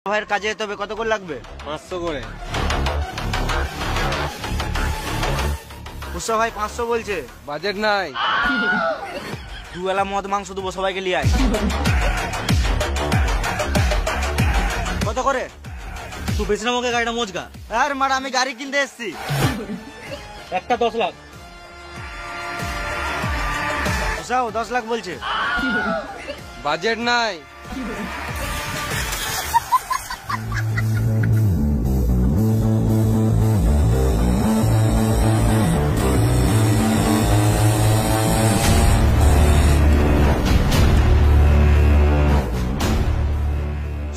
ভাইয়ের কাজে যেতে হবে, কত করে লাগবে? 500 করে। উৎসব ভাই 500 বলছে। বাজেট নাই। দুবেলা মদ মাংস দেবো, সবাইকে নিয়ে আয়। কত করে? তুই বেশি না আমাকে গাড়িটা মোচগা। আর মারা আমি গাড়ি কিনতে এসছি। একটা 10 লাখ। উৎসব 10 লাখ বলছে। বাজেট নাই।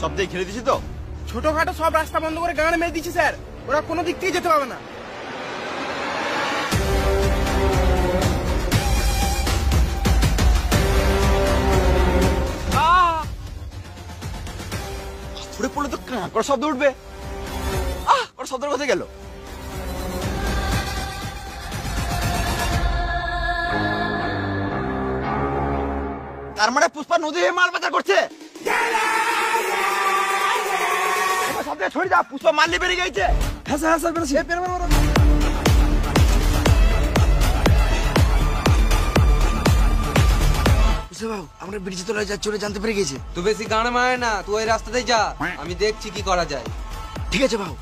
সব দিয়ে ঘিরে দিছি তো। ছোটখাটো সব রাস্তা বন্ধ করে গান মেরে দিচ্ছে স্যার, ওরা কোনো দিক থেকে যেতে পারবে না। ছুড়ে পড়লে তো করে শব্দ উঠবে। ওর শব্দের কোথায় গেল? তার মানে পুষ্পা নদী হয়ে মাল পাচার করছে। সব থেকে ছড়ি যা, পুষ্পা মাল বেরিয়ে গেছে। হ্যাঁ স্যার, হ্যাঁ স্যার, বেরোছি। আমরা ব্রিজে তোলা যাচ্ছি, ওরা জানতে পেরে গেছে। তুই বেশি গান মারে না, তুই ওই রাস্তাতেই যা, আমি দেখছি কি করা যায়। ঠিক আছে ভাও।